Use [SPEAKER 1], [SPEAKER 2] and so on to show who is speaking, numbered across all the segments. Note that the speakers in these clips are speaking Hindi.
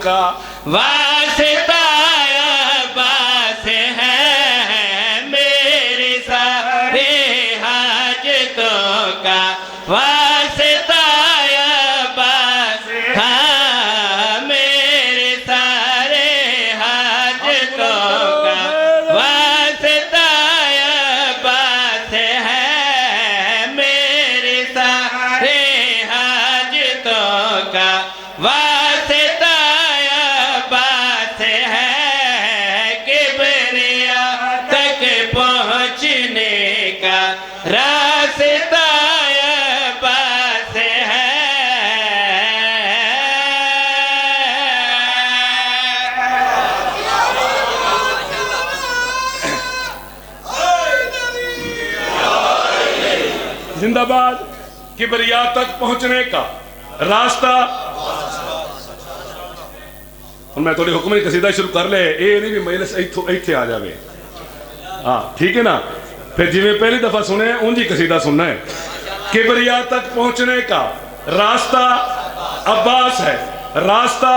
[SPEAKER 1] का वास्ता अब्बास है मेरे सारे हाजतों का वास्ता अब्बास हाँ मेरे सारे हाजतों का वास्ता अब्बास है मेरे सारे हाजतों का वास्ता अब्बास है किबरिया तक पहुँचने का रास्ता अब्बास है। जिंदाबाद किबरिया तक पहुंचने का रास्ता। ਹੁਣ मैं थोड़ी हुक्म कसीदा शुरू कर ले ये नहीं भी मजलिस इत्थे आ जाए हाँ ठीक है ना फिर जिवें पहली दफा सुने उंज ही कसीदा सुनना है। किबरिया तक पहुंचने का रास्ता अब्बास है रास्ता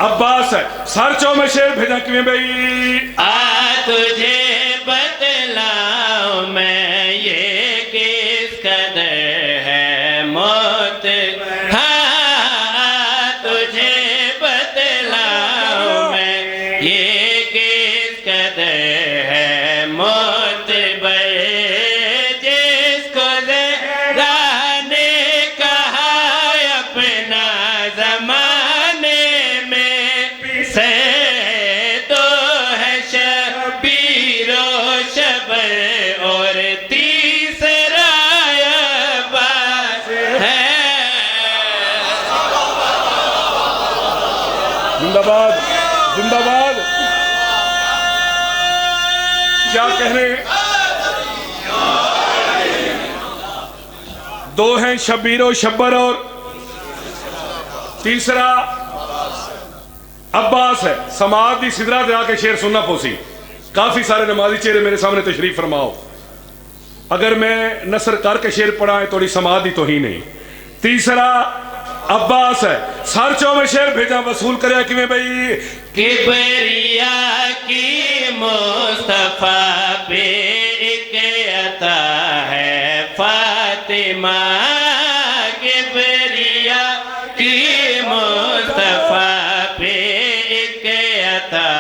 [SPEAKER 1] अब्बास है। सर चो में शेर भेजा किवें बई आ तुझे बतलाऊं मैं ये किस कदर है मौत हाँ तुझे बतलाऊं मैं ये किस कदर है मौत जिसको ज़रा ने कहा अपना जमाने में से तो है शबीरो शबर और तीसरा अब्बास है। जिंदाबाद जिंदाबाद क्या कहने दो हैं शबीरो शब्बर और तीसरा अब्बास है। समाज की सिदरा दे आके शेर सुनना पोसी काफी सारे नमाजी चेहरे मेरे सामने तशरीफ फरमाओ। अगर मैं नसर करके शेर पढ़ा है थोड़ी समाज की तो ही नहीं। तीसरा अब्बास है सर चो में शेर भेजा वसूल करे कि मैं भाई किबरिया की मुस्तफा पे एक अता है फातिमा किबरिया की मुस्तफा पे एक अता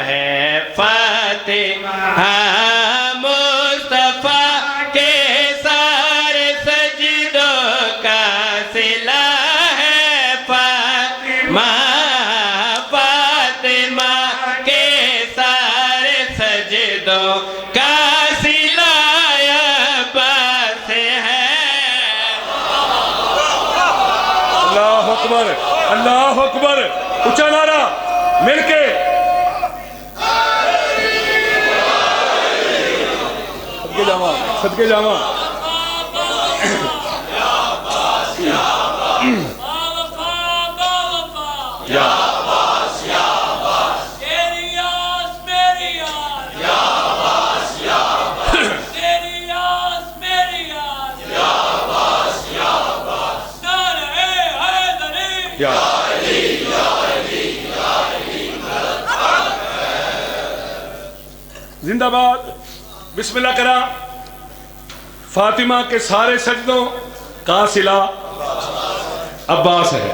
[SPEAKER 1] है फातिमा मुस्तफा के सारे सजदों का सिला फातिमा के सारे सजदों का सिला अब्बास है। अल्लाह अकबर अल्लाह अकबर ऊंचा नारा मिलके सदके जावा या जिंदाबाद बिस्मिल्लाह करा। फातिमा के सारे सजदों का सिला अब्बास है।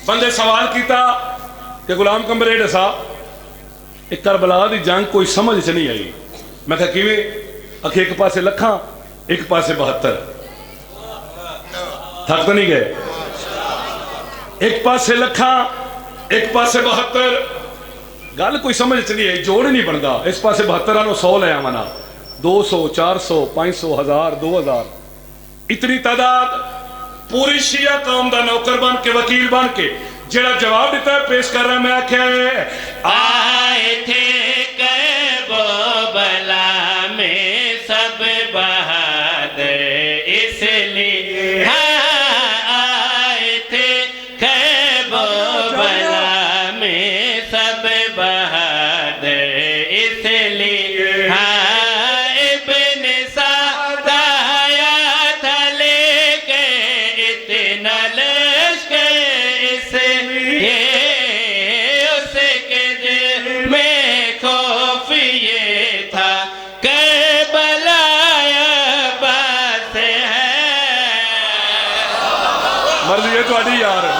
[SPEAKER 1] बंदे सवाल किया कि गुलाम कमरेड साहब एक करबला की जंग कोई समझ च नहीं आई। मैं कहा किवें आखिर एक पासे लखा एक पासे 72 थक तो नहीं गए। एक पासे लखा एक पासे 72 गल कोई समझ च नहीं आई जोड़ नहीं बनता। इस पासे 72 100 ले आवाना 200 400 500 1000 2000 इतनी तादाद पूरी शिया कौम का नौकर बन के वकील बन के जेड़ा जवाब दिता है पेश कर रहा। मैं आख्या आए थे कैबो बला में सब बहादुर इसलिए आए थे कैबो बला में सब बहादुर इसलिए से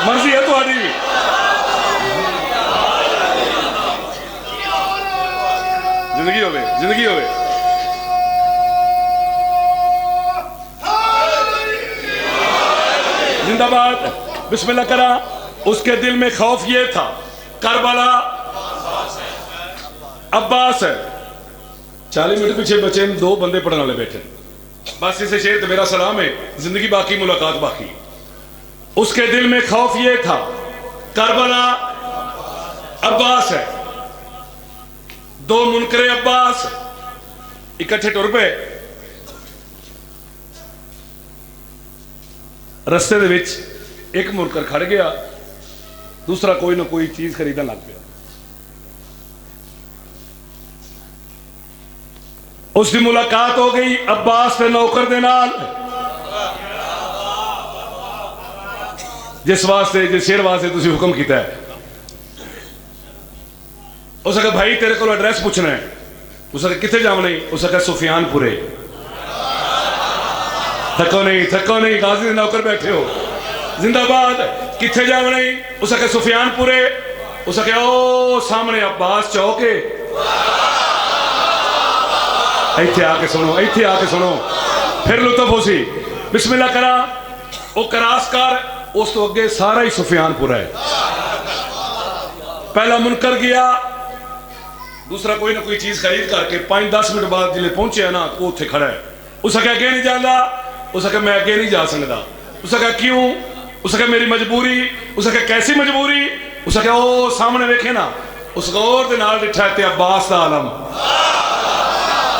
[SPEAKER 1] मर्जी है तुम्हारी। जिंदगी होवे, जिंदगी होवे। जिंदाबाद। बिस्मिल्लाह करा। उसके दिल में खौफ ये था, करबला अब्बास है। 40 मिनट पीछे बचे, 2 बंदे पढ़ने वाले बैठे। बस इसे शेर तो मेरा सलाम है, जिंदगी बाकी, मुलाकात बाकी। उसके दिल में खौफ ये था, करबला अब्बास है। 2 मुनकरे अब्बास इकट्ठे टुर पे। रस्ते दे विच एक मुनकर खड़ गया, दूसरा कोई ना कोई चीज खरीदने लग गया। उसकी मुलाकात हो गई अब्बास के नौकर दे नाल, जिस वास्ते, जिस शेर वास्ते तुसी हुक्म किया है। उस आखे भाई तेरे को एड्रैस पूछना है। उस आखे कितने जावना है? उस आखे सुफियानपुरे। थको नहीं, थको नहीं, गाजी दे नौकर बैठे हो। जिंदाबाद। कितने जावना है? उस आखे सुफियानपुरे। उस आखे ओ सामने अब्बास चौक है, इत्थे आके सुनो, इत्थे आके सुनो, फिर लुत्फ होसी। बिस्मिल्लाह करा, वो करास कर। उस तो अगे सारा ही सुफियानपुर है। पहला मुनकर गया, दूसरा कोई ना कोई चीज खरीद करके 5-10 मिनट बाद जिले पहुंचे ना, वो उत्थे खड़ा है। उस आखे अगे नहीं जाता। उस आखे मैं अगे नहीं जा सकता। उस आखे क्यों? उस आखे मेरी मजबूरी। उस आखे कैसी मजबूरी? उस आखे ओ सामने वेखे ना, उस गौर दे नाल डिठा ते अब्बास दा आलम।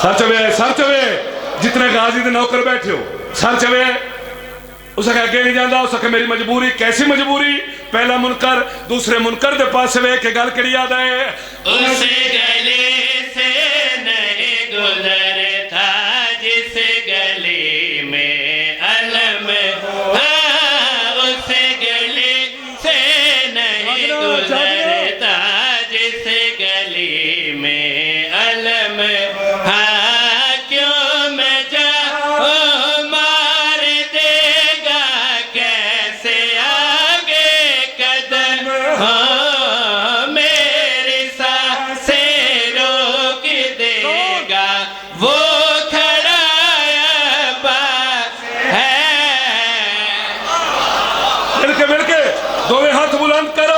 [SPEAKER 1] सर चवे, सर चवे, जितने गाजी दे नौकर बैठे हो, सर चवे। उस आखे अगे नहीं जाता। उस आखे मेरी मजबूरी। कैसी मजबूरी? पहला मुनकर दूसरे मुनकर दे पास वे के गल करी याद है।
[SPEAKER 2] उस गली से नहीं गुजरता जिस गली में अलम हो। उस गली से नहीं गुजरता जिस गली में अलम हो। क्यों मैं जाऊं मार देगा कैसे आगे कदम हो। मेरी सांसें रोक देगा वो खड़ा अब्बास है।
[SPEAKER 1] मिलके मिलके दोवें हाथ बुलंद कर।